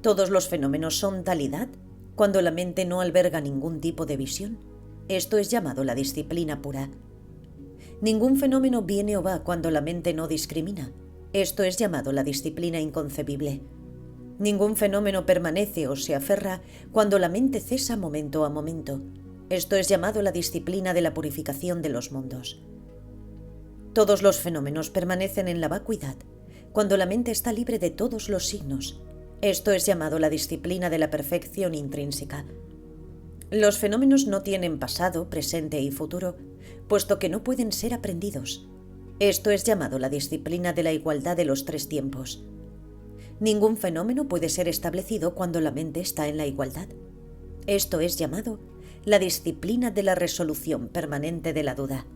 Todos los fenómenos son talidad cuando la mente no alberga ningún tipo de visión. Esto es llamado la disciplina pura. Ningún fenómeno viene o va cuando la mente no discrimina. Esto es llamado la disciplina inconcebible. Ningún fenómeno permanece o se aferra cuando la mente cesa momento a momento. Esto es llamado la disciplina de la purificación de los mundos. Todos los fenómenos permanecen en la vacuidad cuando la mente está libre de todos los signos. Esto es llamado la disciplina de la perfección intrínseca. Los fenómenos no tienen pasado, presente y futuro, puesto que no pueden ser aprendidos. Esto es llamado la disciplina de la igualdad de los tres tiempos. Ningún fenómeno puede ser establecido cuando la mente está en la igualdad. Esto es llamado la disciplina de la resolución permanente de la duda.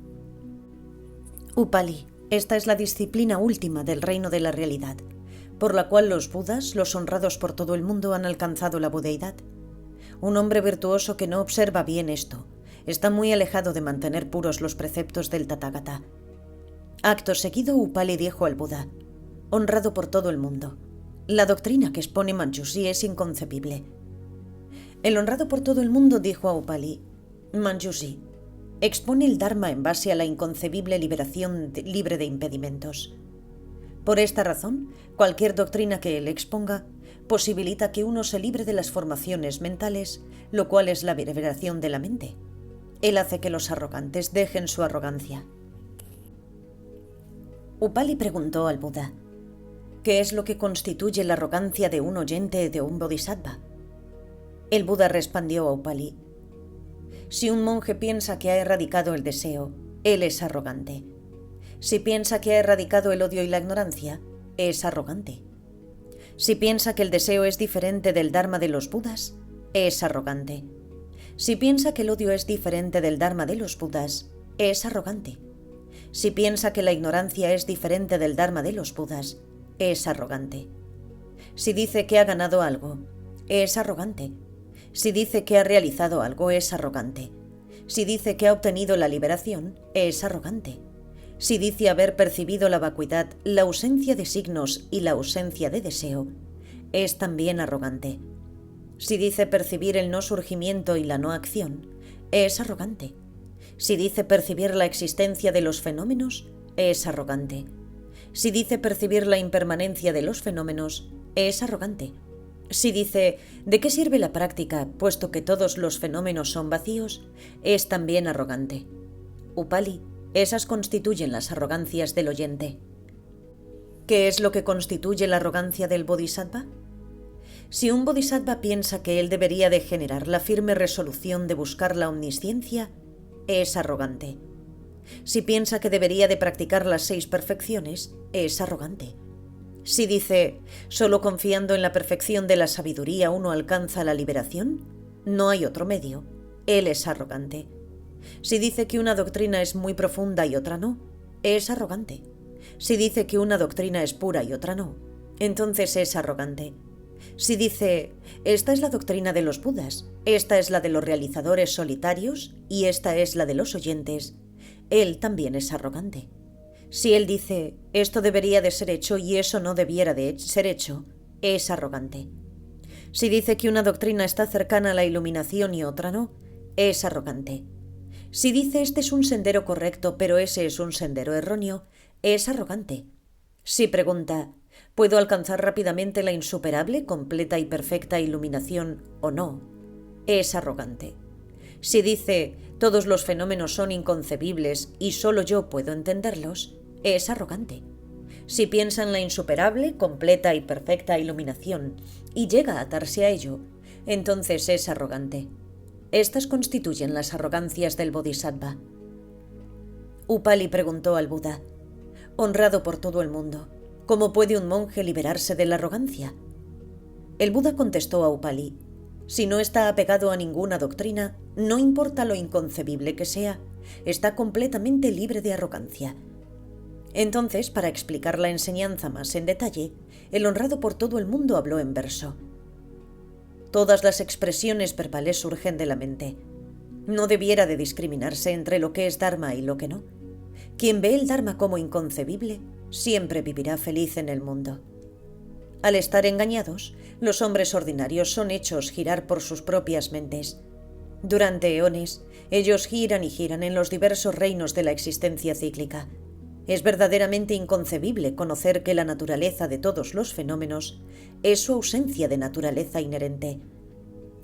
Upali, esta es la disciplina última del reino de la realidad, por la cual los budas, los honrados por todo el mundo, han alcanzado la budeidad. Un hombre virtuoso que no observa bien esto está muy alejado de mantener puros los preceptos del Tathagata. Acto seguido, Upali dijo al Buda: honrado por todo el mundo, la doctrina que expone Manjushri es inconcebible. El honrado por todo el mundo dijo a Upali: Manjushri expone el Dharma en base a la inconcebible liberación libre de impedimentos. Por esta razón, cualquier doctrina que él exponga posibilita que uno se libre de las formaciones mentales, lo cual es la liberación de la mente. Él hace que los arrogantes dejen su arrogancia. Upali preguntó al Buda: ¿qué es lo que constituye la arrogancia de un oyente de un bodhisattva? El Buda respondió a Upali: si un monje piensa que ha erradicado el deseo, él es arrogante. Si piensa que ha erradicado el odio y la ignorancia, es arrogante. Si piensa que el deseo es diferente del Dharma de los Budas, es arrogante. Si piensa que el odio es diferente del Dharma de los Budas, es arrogante. Si piensa que la ignorancia es diferente del Dharma de los Budas, es arrogante. Si dice que ha ganado algo, es arrogante. Si dice que ha realizado algo, es arrogante. Si dice que ha obtenido la liberación, es arrogante. Si dice haber percibido la vacuidad, la ausencia de signos y la ausencia de deseo, es también arrogante. Si dice percibir el no surgimiento y la no acción, es arrogante. Si dice percibir la existencia de los fenómenos, es arrogante. Si dice percibir la impermanencia de los fenómenos, es arrogante. Si dice ¿de qué sirve la práctica, puesto que todos los fenómenos son vacíos?, es también arrogante. Upali, esas constituyen las arrogancias del oyente. ¿Qué es lo que constituye la arrogancia del bodhisattva? Si un bodhisattva piensa que él debería de generar la firme resolución de buscar la omnisciencia, es arrogante. Si piensa que debería de practicar las 6 perfecciones, es arrogante. Si dice, solo confiando en la perfección de la sabiduría uno alcanza la liberación, no hay otro medio, él es arrogante. Si dice que una doctrina es muy profunda y otra no, es arrogante. Si dice que una doctrina es pura y otra no, entonces es arrogante. Si dice, esta es la doctrina de los Budas, esta es la de los realizadores solitarios y esta es la de los oyentes, él también es arrogante. Si él dice, esto debería de ser hecho y eso no debiera de ser hecho, es arrogante. Si dice que una doctrina está cercana a la iluminación y otra no, es arrogante. Si dice este es un sendero correcto pero ese es un sendero erróneo, es arrogante. Si pregunta, ¿puedo alcanzar rápidamente la insuperable, completa y perfecta iluminación o no?, es arrogante. Si dice, todos los fenómenos son inconcebibles y solo yo puedo entenderlos, es arrogante. Si piensa en la insuperable, completa y perfecta iluminación y llega a atarse a ello, entonces es arrogante. Estas constituyen las arrogancias del bodhisattva. Upali preguntó al Buda: honrado por todo el mundo, ¿cómo puede un monje liberarse de la arrogancia? El Buda contestó a Upali: si no está apegado a ninguna doctrina, no importa lo inconcebible que sea, está completamente libre de arrogancia. Entonces, para explicar la enseñanza más en detalle, el honrado por todo el mundo habló en verso. Todas las expresiones verbales surgen de la mente. No debiera de discriminarse entre lo que es Dharma y lo que no. Quien ve el Dharma como inconcebible, siempre vivirá feliz en el mundo. Al estar engañados, los hombres ordinarios son hechos girar por sus propias mentes. Durante eones, ellos giran y giran en los diversos reinos de la existencia cíclica. Es verdaderamente inconcebible conocer que la naturaleza de todos los fenómenos es su ausencia de naturaleza inherente.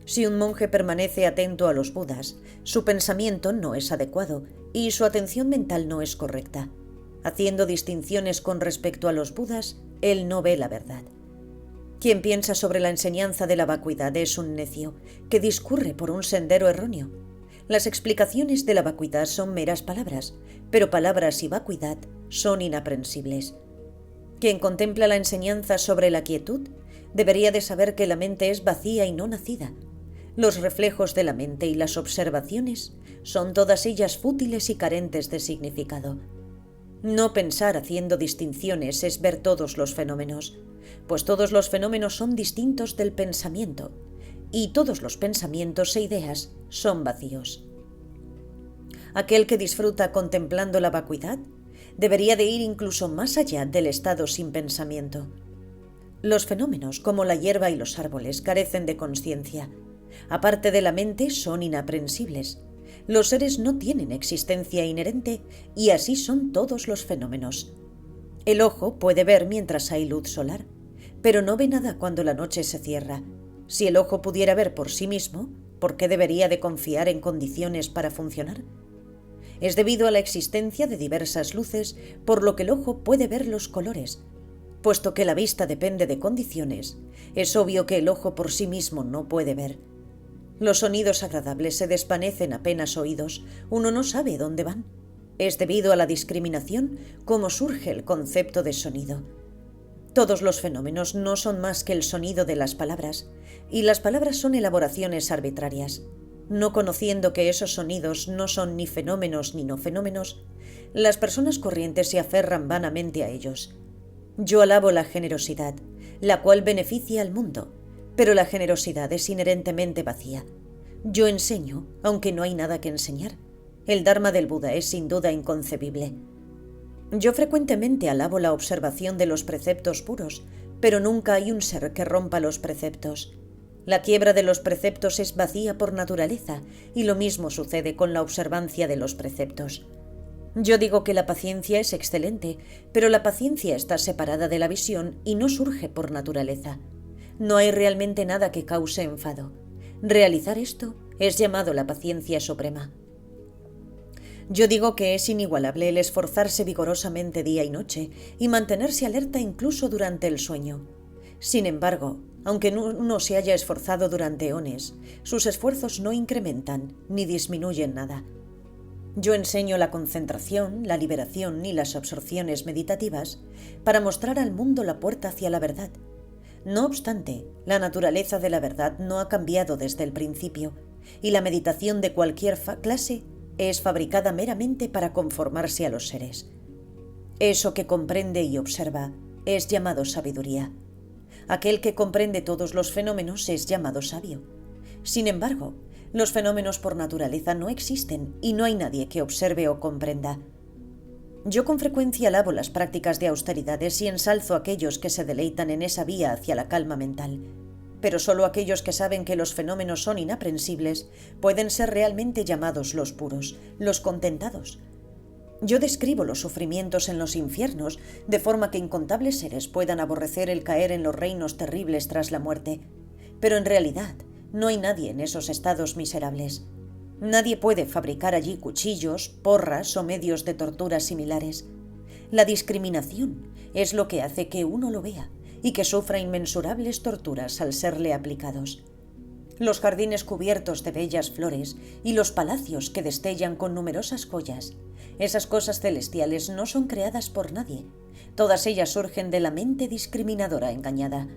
Si un monje permanece atento a los Budas, su pensamiento no es adecuado y su atención mental no es correcta. Haciendo distinciones con respecto a los Budas, él no ve la verdad. Quien piensa sobre la enseñanza de la vacuidad es un necio que discurre por un sendero erróneo. Las explicaciones de la vacuidad son meras palabras, pero palabras y vacuidad son inaprensibles. Quien contempla la enseñanza sobre la quietud debería de saber que la mente es vacía y no nacida. Los reflejos de la mente y las observaciones son todas ellas fútiles y carentes de significado. No pensar haciendo distinciones es ver todos los fenómenos, pues todos los fenómenos son distintos del pensamiento, y todos los pensamientos e ideas son vacíos. Aquel que disfruta contemplando la vacuidad debería de ir incluso más allá del estado sin pensamiento. Los fenómenos, como la hierba y los árboles, carecen de consciencia. Aparte de la mente, son inaprensibles. Los seres no tienen existencia inherente y así son todos los fenómenos. El ojo puede ver mientras hay luz solar, pero no ve nada cuando la noche se cierra. Si el ojo pudiera ver por sí mismo, ¿por qué debería de confiar en condiciones para funcionar? Es debido a la existencia de diversas luces por lo que el ojo puede ver los colores. Puesto que la vista depende de condiciones, es obvio que el ojo por sí mismo no puede ver. Los sonidos agradables se desvanecen apenas oídos, uno no sabe dónde van. Es debido a la discriminación cómo surge el concepto de sonido. Todos los fenómenos no son más que el sonido de las palabras, y las palabras son elaboraciones arbitrarias. No conociendo que esos sonidos no son ni fenómenos ni no fenómenos, las personas corrientes se aferran vanamente a ellos. Yo alabo la generosidad, la cual beneficia al mundo, pero la generosidad es inherentemente vacía. Yo enseño, aunque no hay nada que enseñar. El Dharma del Buda es sin duda inconcebible. Yo frecuentemente alabo la observación de los preceptos puros, pero nunca hay un ser que rompa los preceptos. La quiebra de los preceptos es vacía por naturaleza, y lo mismo sucede con la observancia de los preceptos. Yo digo que la paciencia es excelente, pero la paciencia está separada de la visión y no surge por naturaleza. No hay realmente nada que cause enfado. Realizar esto es llamado la paciencia suprema. Yo digo que es inigualable el esforzarse vigorosamente día y noche y mantenerse alerta incluso durante el sueño. Sin embargo, aunque uno se haya esforzado durante eones, sus esfuerzos no incrementan ni disminuyen nada. Yo enseño la concentración, la liberación y las absorciones meditativas para mostrar al mundo la puerta hacia la verdad. No obstante, la naturaleza de la verdad no ha cambiado desde el principio, y la meditación de cualquier clase es fabricada meramente para conformarse a los seres. Eso que comprende y observa es llamado sabiduría. Aquel que comprende todos los fenómenos es llamado sabio. Sin embargo, los fenómenos por naturaleza no existen y no hay nadie que observe o comprenda. Yo con frecuencia alabo las prácticas de austeridades y ensalzo a aquellos que se deleitan en esa vía hacia la calma mental. Pero solo aquellos que saben que los fenómenos son inaprensibles pueden ser realmente llamados los puros, los contentados. Yo describo los sufrimientos en los infiernos de forma que incontables seres puedan aborrecer el caer en los reinos terribles tras la muerte. Pero en realidad no hay nadie en esos estados miserables. Nadie puede fabricar allí cuchillos, porras o medios de tortura similares. La discriminación es lo que hace que uno lo vea y que sufra inmensurables torturas al serle aplicados. Los jardines cubiertos de bellas flores y los palacios que destellan con numerosas joyas, esas cosas celestiales no son creadas por nadie. Todas ellas surgen de la mente discriminadora engañada.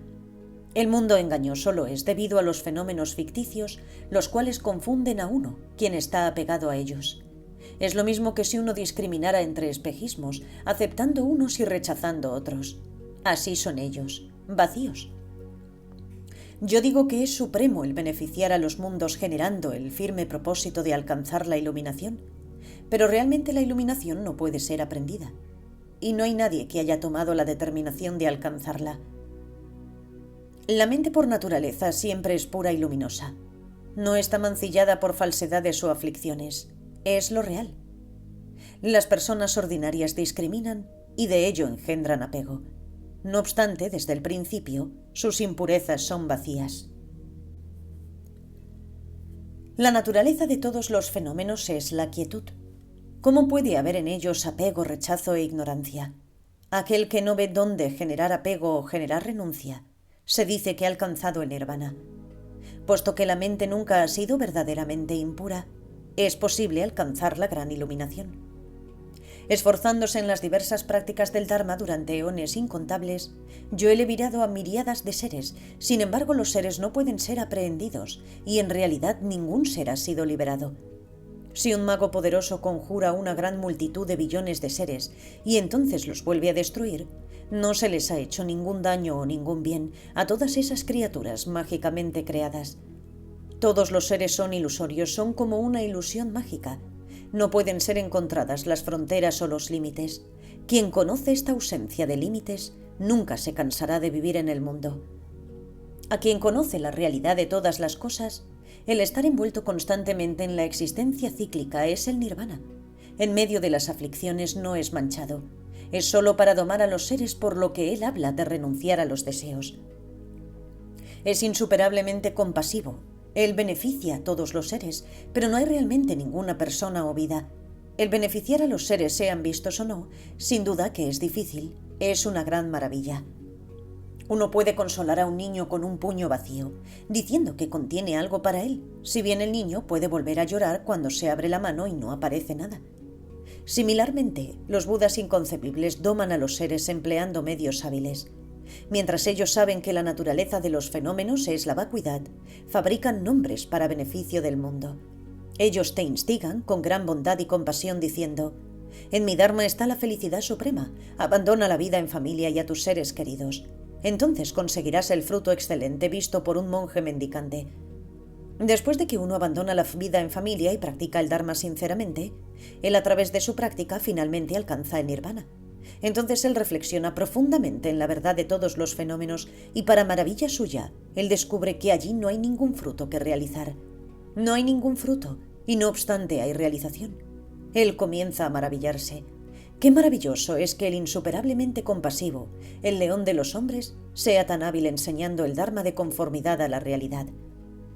El mundo engañoso lo es debido a los fenómenos ficticios, los cuales confunden a uno, quien está apegado a ellos. Es lo mismo que si uno discriminara entre espejismos, aceptando unos y rechazando otros. Así son ellos, vacíos. Yo digo que es supremo el beneficiar a los mundos generando el firme propósito de alcanzar la iluminación, pero realmente la iluminación no puede ser aprendida, y no hay nadie que haya tomado la determinación de alcanzarla. La mente por naturaleza siempre es pura y luminosa. No está mancillada por falsedades o aflicciones. Es lo real. Las personas ordinarias discriminan y de ello engendran apego. No obstante, desde el principio, sus impurezas son vacías. La naturaleza de todos los fenómenos es la quietud. ¿Cómo puede haber en ellos apego, rechazo e ignorancia? Aquel que no ve dónde generar apego o generar renuncia, se dice que ha alcanzado el nirvana. Puesto que la mente nunca ha sido verdaderamente impura, es posible alcanzar la gran iluminación. Esforzándose en las diversas prácticas del Dharma durante eones incontables, yo he liberado a miríadas de seres. Sin embargo, los seres no pueden ser aprehendidos, y en realidad ningún ser ha sido liberado. Si un mago poderoso conjura una gran multitud de billones de seres y entonces los vuelve a destruir, no se les ha hecho ningún daño o ningún bien a todas esas criaturas mágicamente creadas. Todos los seres son ilusorios, son como una ilusión mágica. No pueden ser encontradas las fronteras o los límites. Quien conoce esta ausencia de límites nunca se cansará de vivir en el mundo. A quien conoce la realidad de todas las cosas, el estar envuelto constantemente en la existencia cíclica es el nirvana. En medio de las aflicciones no es manchado. Es solo para domar a los seres, por lo que él habla de renunciar a los deseos. Es insuperablemente compasivo. Él beneficia a todos los seres, pero no hay realmente ninguna persona o vida. El beneficiar a los seres, sean vistos o no, sin duda que es difícil, es una gran maravilla. Uno puede consolar a un niño con un puño vacío, diciendo que contiene algo para él, si bien el niño puede volver a llorar cuando se abre la mano y no aparece nada. Similarmente, los budas inconcebibles doman a los seres empleando medios hábiles. Mientras ellos saben que la naturaleza de los fenómenos es la vacuidad, fabrican nombres para beneficio del mundo. Ellos te instigan con gran bondad y compasión diciendo: en mi Dharma está la felicidad suprema, abandona la vida en familia y a tus seres queridos. Entonces conseguirás el fruto excelente visto por un monje mendicante. Después de que uno abandona la vida en familia y practica el Dharma sinceramente, él a través de su práctica finalmente alcanza el nirvana. Entonces él reflexiona profundamente en la verdad de todos los fenómenos y para maravilla suya, él descubre que allí no hay ningún fruto que realizar. No hay ningún fruto y no obstante hay realización. Él comienza a maravillarse. Qué maravilloso es que el insuperablemente compasivo, el león de los hombres, sea tan hábil enseñando el Dharma de conformidad a la realidad.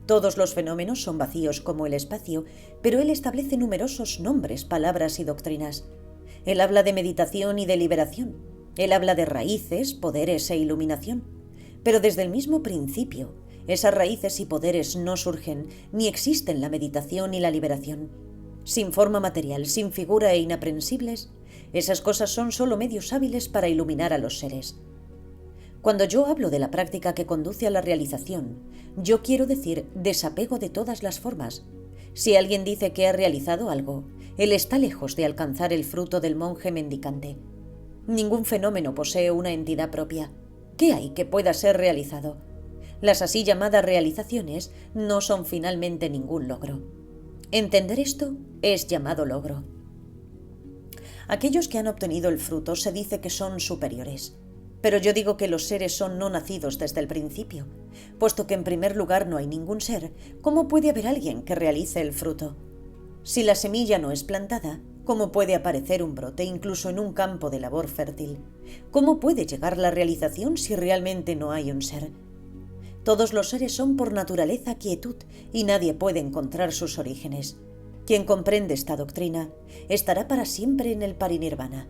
Todos los fenómenos son vacíos como el espacio, pero él establece numerosos nombres, palabras y doctrinas. Él habla de meditación y de liberación. Él habla de raíces, poderes e iluminación. Pero desde el mismo principio, esas raíces y poderes no surgen, ni existen la meditación ni la liberación. Sin forma material, sin figura e inaprensibles, esas cosas son solo medios hábiles para iluminar a los seres. Cuando yo hablo de la práctica que conduce a la realización, yo quiero decir desapego de todas las formas. Si alguien dice que ha realizado algo, él está lejos de alcanzar el fruto del monje mendicante. Ningún fenómeno posee una entidad propia. ¿Qué hay que pueda ser realizado? Las así llamadas realizaciones no son finalmente ningún logro. Entender esto es llamado logro. Aquellos que han obtenido el fruto se dice que son superiores. Pero yo digo que los seres son no nacidos desde el principio. Puesto que en primer lugar no hay ningún ser, ¿cómo puede haber alguien que realice el fruto? Si la semilla no es plantada, ¿cómo puede aparecer un brote incluso en un campo de labor fértil? ¿Cómo puede llegar la realización si realmente no hay un ser? Todos los seres son por naturaleza quietud y nadie puede encontrar sus orígenes. Quien comprende esta doctrina estará para siempre en el parinirvana.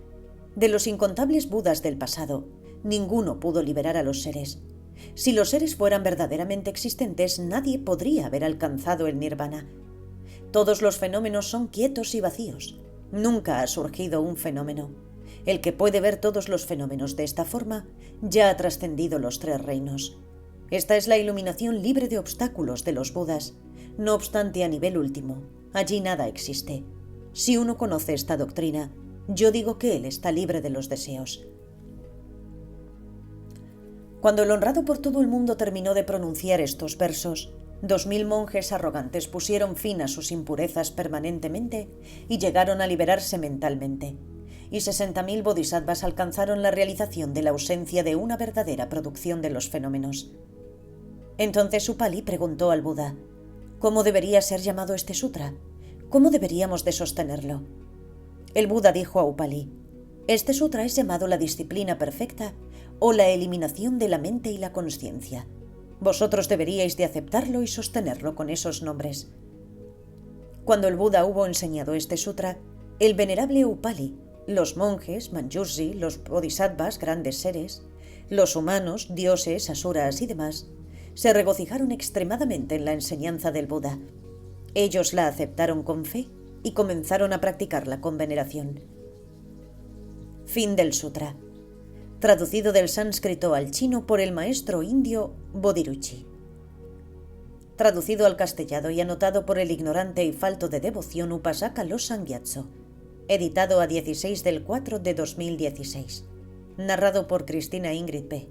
De los incontables budas del pasado, ninguno pudo liberar a los seres. Si los seres fueran verdaderamente existentes, nadie podría haber alcanzado el nirvana. Todos los fenómenos son quietos y vacíos. Nunca ha surgido un fenómeno. El que puede ver todos los fenómenos de esta forma ya ha trascendido los 3 reinos. Esta es la iluminación libre de obstáculos de los budas. No obstante, a nivel último, allí nada existe. Si uno conoce esta doctrina, yo digo que él está libre de los deseos. Cuando el honrado por todo el mundo terminó de pronunciar estos versos, 2000 monjes arrogantes pusieron fin a sus impurezas permanentemente y llegaron a liberarse mentalmente, y 60.000 bodhisattvas alcanzaron la realización de la ausencia de una verdadera producción de los fenómenos. Entonces Upali preguntó al Buda, ¿cómo debería ser llamado este sutra? ¿Cómo deberíamos de sostenerlo? El Buda dijo a Upali, este sutra es llamado la disciplina perfecta o la eliminación de la mente y la consciencia. Vosotros deberíais de aceptarlo y sostenerlo con esos nombres. Cuando el Buda hubo enseñado este sutra, el venerable Upali, los monjes, manjushri, los bodhisattvas, grandes seres, los humanos, dioses, asuras y demás, se regocijaron extremadamente en la enseñanza del Buda. Ellos la aceptaron con fe y comenzaron a practicarla con veneración. Fin del sutra. Traducido del sánscrito al chino por el maestro indio Bodhiruchi. Traducido al castellano y anotado por el ignorante y falto de devoción Upasaka Losang Gyatso. Editado a 16 del 4 de 2016. Narrado por Cristina Ingrid P.